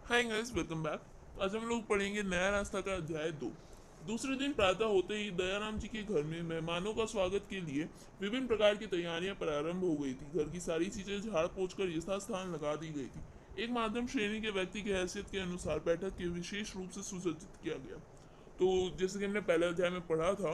Hi guys, welcome back. आज हम लोग पढ़ेंगे नया रास्ता का अध्याय 2। दूसरे दिन प्रातः होते ही दयाराम जी के घर में मेहमानों का स्वागत के लिए विभिन्न प्रकार की तैयारियां प्रारंभ हो गई थी। घर की सारी चीजें झाड़ पोंछ कर यथास्थान लगा दी गई थी। एक माध्यम श्रेणी के व्यक्ति की हैसियत के अनुसार बैठक के विशेष रूप से सुसज्जित किया गया। तो जैसे कि हमने पहले अध्याय में पढ़ा था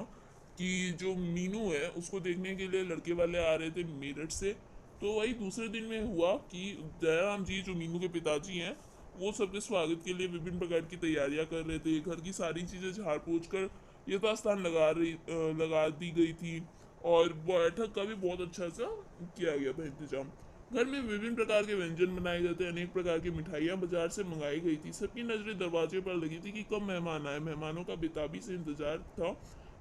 कि जो मीनू है उसको देखने के लिए लड़के वाले आ रहे थे मेरठ से। तो वही दूसरे दिन में हुआ कि दयाराम जी जो मीनू के पिताजी हैं वो सबके स्वागत के लिए विभिन्न प्रकार की तैयारियां कर रहे थे। घर की सारी चीजें झाड़ पोंछ कर यथास्थान लगा दी गई थी। और बैठक का भी बहुत अच्छा सा किया गया था इंतजाम। घर में विभिन्न प्रकार के व्यंजन बनाए गए थे। अनेक प्रकार की मिठाइयाँ बाजार से मंगाई गई थी। सबकी नजरें दरवाजे पर लगी थी कि कब मेहमान आए। मेहमानों का बेताबी से इंतजार था।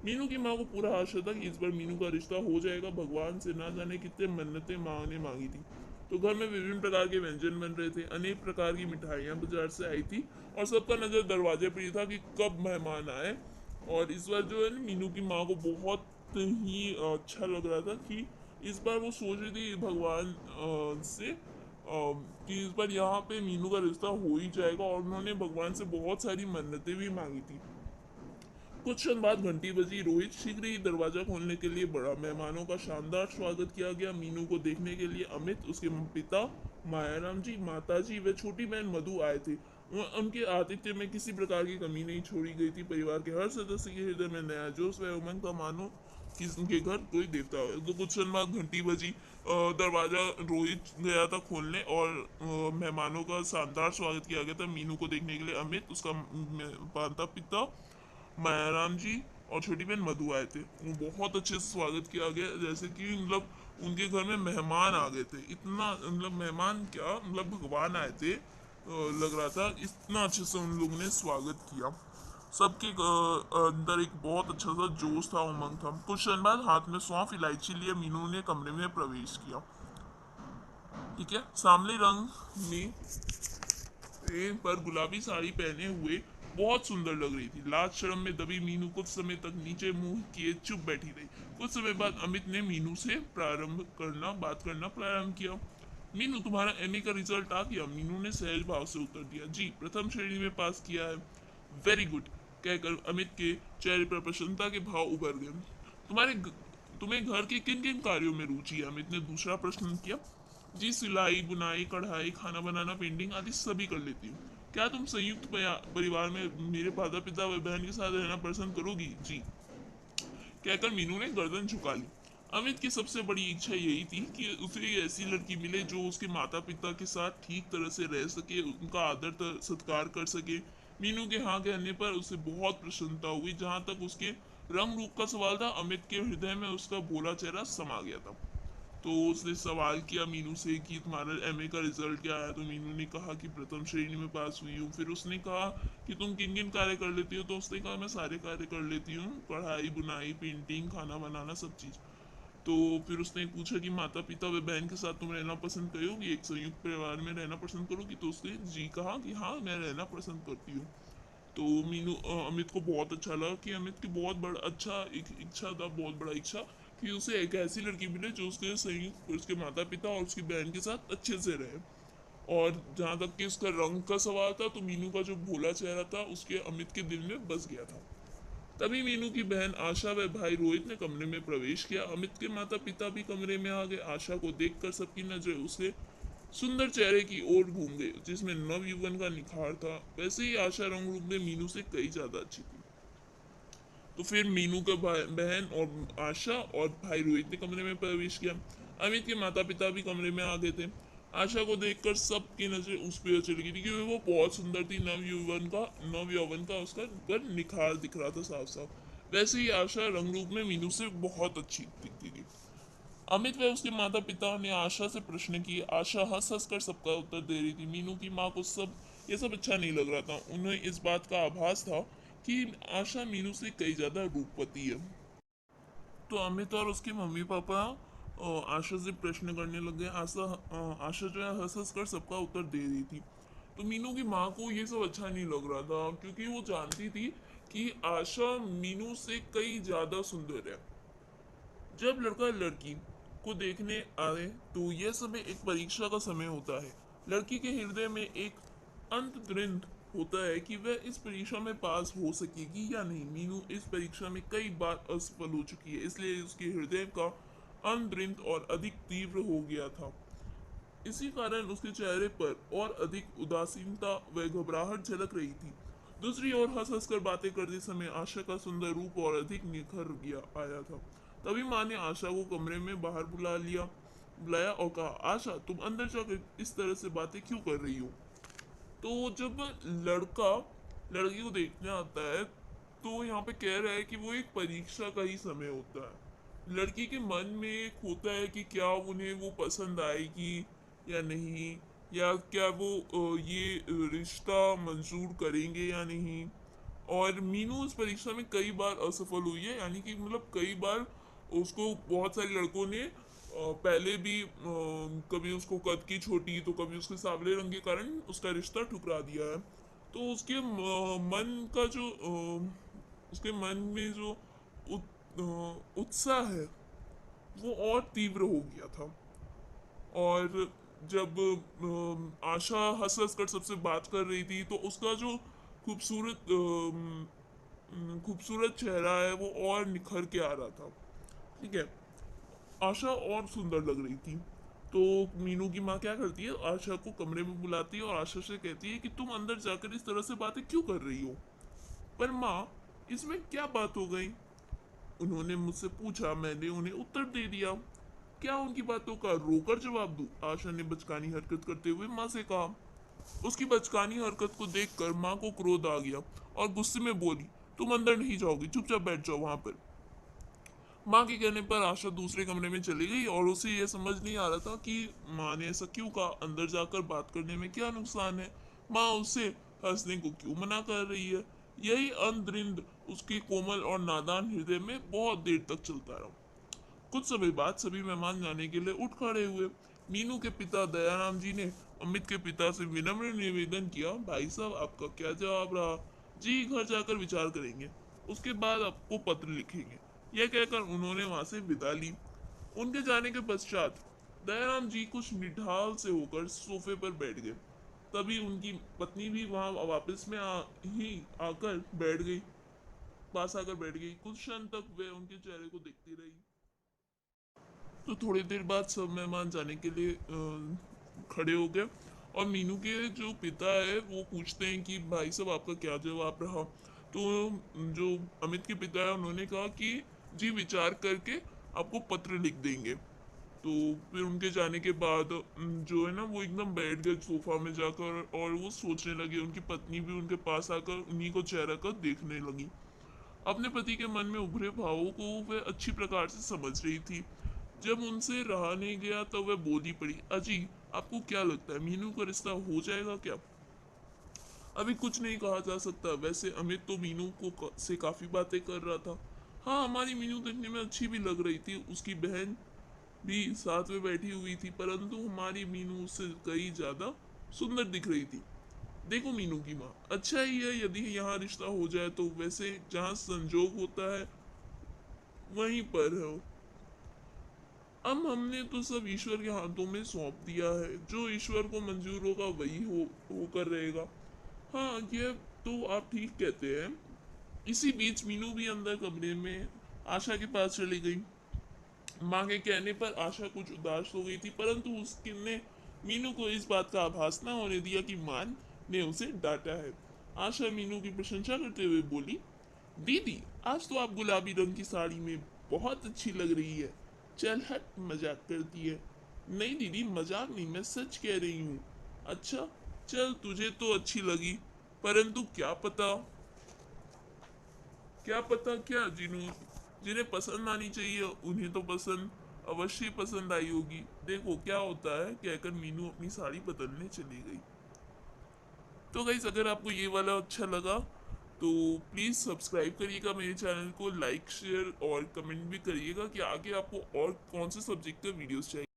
मीनू की माँ को पूरा आशा था कि इस बार मीनू का रिश्ता हो जाएगा। भगवान से ना जाने कितने मन्नतें माँ ने मांगी थी। तो घर में विभिन्न प्रकार के व्यंजन बन रहे थे। अनेक प्रकार की मिठाइयाँ बाजार से आई थी और सबका नजर दरवाजे पर ही था कि कब मेहमान आए। और इस बार जो है ना, मीनू की माँ को बहुत ही अच्छा लग रहा था कि इस बार वो सोच रही थी भगवान से कि इस बार यहाँ पे मीनू का रिश्ता हो ही जाएगा। और उन्होंने भगवान से बहुत सारी मन्नतें भी मांगी थी। कुछ क्षण बाद घंटी बजी। रोहित शीघ्र ही दरवाजा खोलने के लिए बढ़ा। मेहमानों का शानदार स्वागत किया गया। मीनू को देखने के लिए अमित, उसके पिता मायाराम जी, माता जी व छोटी बहन मधु आए थे। उनके आतिथ्य में किसी प्रकार की कमी नहीं छोड़ी गई थी। परिवार के हर सदस्य के हृदय में नया जोश व उमंग था, मानो कि उनके घर कोई देवता हो। तो कुछ क्षण बाद घंटी बजी। दरवाजा रोहित गया था खोलने और मेहमानों का शानदार स्वागत किया गया था। मीनू को देखने के लिए अमित, उसका माता पिता मायाराम जी और छोटी बहन मधु आए थे। वो बहुत अच्छे से स्वागत किया गया, जैसे कि मतलब उनके घर में मेहमान आ गए थे। इतना मतलब मेहमान क्या, मतलब भगवान आए थे। लग रहा था इतना अच्छे से उन लोगों ने स्वागत किया। सबके अंदर एक बहुत अच्छा सा जोश था, उमंग था। कुछ क्षण बाद हाथ में सौंफ इलायची लिए मीनू ने कमरे में प्रवेश किया। ठीक है, सामने रंग में पर गुलाबी साड़ी पहने हुए बहुत सुंदर लग रही थी। लाज शर्म में दबी मीनू कुछ समय तक नीचे मुंह किए चुप बैठी रही। कुछ समय बाद अमित ने मीनू से बात करना प्रारंभ किया। मीनू, तुम्हारा एमए का रिजल्ट आ गया? मीनू ने सहज भाव से उत्तर दिया। जी, प्रथम श्रेणी में पास किया है। वेरी गुड, कहकर अमित के चेहरे पर प्रसन्नता के भाव उभर गए। तुम्हें घर के किन किन कार्यों में रुचि है? अमित ने दूसरा प्रश्न किया। जी, सिलाई, बुनाई, कढ़ाई, खाना बनाना, पेंटिंग आदि सभी कर लेती हूँ। क्या तुम संयुक्त परिवार में मेरे माता पिता व बहन के साथ रहना पसंद करोगी? जी, कहकर मीनू ने गर्दन झुका ली। अमित की सबसे बड़ी इच्छा यही थी कि उसे एक ऐसी लड़की मिले जो उसके माता पिता के साथ ठीक तरह से रह सके, उनका आदर सत्कार कर सके। मीनू के हाँ कहने पर उसे बहुत प्रसन्नता हुई। जहाँ तक उसके रंग रूप का सवाल था, अमित के हृदय में उसका भोला चेहरा समा गया था। तो उसने सवाल किया मीनू से कि तुम्हारा एमए का रिजल्ट क्या है। तो मीनू ने कहा कि प्रथम श्रेणी में पास हुई हूँ। फिर उसने कहा कि तुम किन किन कार्य कर लेती हो। तो उसने कहा मैं सारे कार्य कर लेती हूँ, कढ़ाई, बुनाई, पेंटिंग, खाना बनाना, सब चीज़। तो फिर उसने पूछा कि माता पिता व बहन के साथ तुम रहना पसंद करोगी, एक संयुक्त परिवार में रहना पसंद करोगी? तो उसने जी कहा कि हाँ, मैं रहना पसंद करती हूँ। तो अमित को बहुत अच्छा लगा कि अमित की बहुत बड़ा अच्छा एक इच्छा था, बहुत बड़ा इच्छा कि उसे एक ऐसी लड़की मिले जो उसके संयुक्त उसके माता पिता और उसकी बहन के साथ अच्छे से रहे। और जहाँ तक कि उसका रंग का सवाल था, तो मीनू का जो भोला चेहरा था उसके अमित के दिल में बस गया था। तभी मीनू की बहन आशा व भाई रोहित ने कमरे में प्रवेश किया। अमित के माता पिता भी कमरे में आ गए। आशा को देखकर सबकी नजर उसके सुंदर चेहरे की ओर घूम गई, जिसमें नव युवन का निखार था। वैसे ही आशा रंग रूप में मीनू से कई ज्यादा अच्छी थी। तो फिर मीनू का बहन और आशा और भाई रोहित ने कमरे में प्रवेश किया। अमित के माता पिता भी कमरे में आ गए थे। आशा को देखकर सबकी नजर उस पर चली गई थी, क्योंकि वो बहुत सुंदर थी। नव यौवन का उसका पर निखार दिख रहा था साफ साफ। वैसे ही आशा रंग रूप में मीनू से बहुत अच्छी दिखती थी। अमित व उसके माता पिता ने आशा से प्रश्न किए। आशा हंस हंस कर सबका उत्तर दे रही थी। मीनू की माँ को ये सब अच्छा नहीं लग रहा था। उन्हें इस बात का आभास था कि आशा मीनू से कई ज्यादा रूपवती है। तो अमित और उसके मम्मी पापा आशा से प्रश्न करने लग गए। आशा जो है हंस हंस कर सबका उत्तर दे रही थी। तो मीनू की माँ को ये सब अच्छा नहीं लग रहा था, क्योंकि वो जानती थी कि आशा मीनू से कई ज्यादा सुंदर है। जब लड़का लड़की को देखने आए तो यह समय एक परीक्षा का समय होता है। लड़की के हृदय में एक अंतर्दृष्ट होता है कि वह इस परीक्षा में पास हो सकेगी या नहीं। मीनू इस परीक्षा में कई बार असफल हो चुकी है, इसलिए उसके हृदय का अंतर्दृष्ट और अधिक तीव्र हो गया था। इसी कारण उसके चेहरे पर और अधिक उदासीनता व घबराहट झलक रही थी। दूसरी ओर हंस हंस कर बातें करते समय आशा का सुंदर रूप और अधिक निखर गया आया था। तभी माँ ने आशा को कमरे में बाहर बुलाया और कहा, आशा, तुम अंदर जाकर इस तरह से बातें क्यों कर रही हो। तो जब लड़का लड़की को देखने आता है तो यहाँ पे कह रहा है कि वो एक परीक्षा का ही समय होता है। लड़की के मन में एक होता है कि क्या उन्हें वो पसंद आएगी या नहीं, या क्या वो ये रिश्ता मंजूर करेंगे या नहीं। और मीनू उस परीक्षा में कई बार असफल हुई है, यानी कि मतलब कई बार उसको बहुत सारे लड़कों ने पहले भी कभी उसको कद की छोटी तो कभी उसके सांवले रंग के कारण उसका रिश्ता ठुकरा दिया है। तो उसके मन का जो उसके मन में जो उत्साह है वो और तीव्र हो गया था। और जब आशा हंस हंस कर सबसे बात कर रही थी तो उसका जो खूबसूरत खूबसूरत चेहरा है वो और निखर के आ रहा था। ठीक है, आशा और सुंदर लग रही थी। तो मीनू की माँ क्या करती है, आशा को कमरे में बुलाती है और आशा से कहती है कि तुम अंदर जाकर इस तरह से बातें क्यों कर रही हो। पर माँ, इसमें क्या बात हो गई, उन्होंने मुझसे पूछा, मैंने उन्हें उत्तर दे दिया। क्या उनकी बातों का रोकर जवाब दूं? आशा ने बचकानी हरकत करते हुए माँ से कहा। उसकी बचकानी हरकत को देखकर माँ को क्रोध आ गया और गुस्से में बोली, तुम अंदर नहीं जाओगी, चुपचाप बैठ जाओ वहां पर। माँ के कहने पर आशा दूसरे कमरे में चली गई और उसे यह समझ नहीं आ रहा था कि माँ ने ऐसा क्यों कहा, अंदर जाकर बात करने में क्या नुकसान है, माँ उसे हंसने को क्यों मना कर रही है। यही अंतर्द्रिंद उसके कोमल और नादान हृदय में बहुत देर तक चलता रहा। कुछ समय बाद सभी मेहमान जाने के लिए उठ खड़े हुए। मीनू के पिता दयाराम जी ने अमित के पिता से विनम्र निवेदन किया, भाई साहब, आपका क्या जवाब रहा। जी घर जाकर विचार करेंगे, उसके बाद आपको पत्र लिखेंगे। यह कहकर उन्होंने वहां से विदा ली। उनके जाने के पश्चात दयाराम जी कुछ निढाल से होकर सोफे पर बैठ गए। तभी उनकी पत्नी भी वहां वापस में ही आकर बैठ गई, पास आकर बैठ गई। कुछ क्षण तक वे उनके चेहरे को देखती रही। तो थोड़ी देर बाद सब मेहमान जाने के लिए खड़े हो गए और मीनू के जो पिता है वो पूछते हैं कि भाई साहब आपका क्या जवाब रहा। तो जो अमित के पिता है उन्होंने कहा कि जी विचार करके आपको पत्र लिख देंगे। तो फिर उनके जाने के बाद जो है ना वो एकदम बैठ गए सोफा में जाकर और वो सोचने लगे। उनकी पत्नी भी उनके पास आकर उन्हीं को चेहरा कर देखने लगी। अपने पति के मन में उभरे भावों को वह अच्छी प्रकार से समझ रही थी। जब उनसे रहा नहीं गया तो वह बोली पड़ी, अजी, आपको क्या लगता है मीनू का रिश्ता हो जाएगा क्या। अभी कुछ नहीं कहा जा सकता। वैसे अमित तो मीनू से काफी बातें कर रहा था। हाँ, हमारी मीनू देखने में अच्छी भी लग रही थी, उसकी बहन भी साथ में बैठी हुई थी, परंतु हमारी मीनू उससे कई ज्यादा सुंदर दिख रही थी। देखो मीनू की माँ, अच्छा ही है यदि यहाँ रिश्ता हो जाए तो। वैसे जहाँ संजोग होता है वहीं पर हो। अब हमने तो सब ईश्वर के हाथों में सौंप दिया है, जो ईश्वर को मंजूर होगा वही होकर रहेगा। हाँ, ये तो आप ठीक कहते हैं। इसी बीच मीनू भी अंदर कमरे में आशा के पास चली गई। माँ के कहने पर आशा कुछ उदास हो गई थी, परंतु उसने मीनू को इस बात का आभास न होने दिया कि माँ ने उसे डांटा है। आशा मीनू की प्रशंसा करते हुए बोली, दीदी, आज तो आप गुलाबी रंग की साड़ी में बहुत अच्छी लग रही है। चल हट, मजाक करती है। नहीं दीदी, मजाक नहीं, मैं सच कह रही हूँ। अच्छा, चल तुझे तो अच्छी लगी, परंतु क्या पता क्या, जिन्हें पसंद आनी चाहिए उन्हें तो पसंद अवश्य पसंद आई होगी। देखो क्या होता है, कहकर मीनू अपनी साड़ी बदलने चली गई। तो गाइस, अगर आपको ये वाला अच्छा लगा तो प्लीज़ सब्सक्राइब करिएगा मेरे चैनल को, लाइक शेयर और कमेंट भी करिएगा कि आगे आपको और कौन से सब्जेक्ट का वीडियोस चाहिए।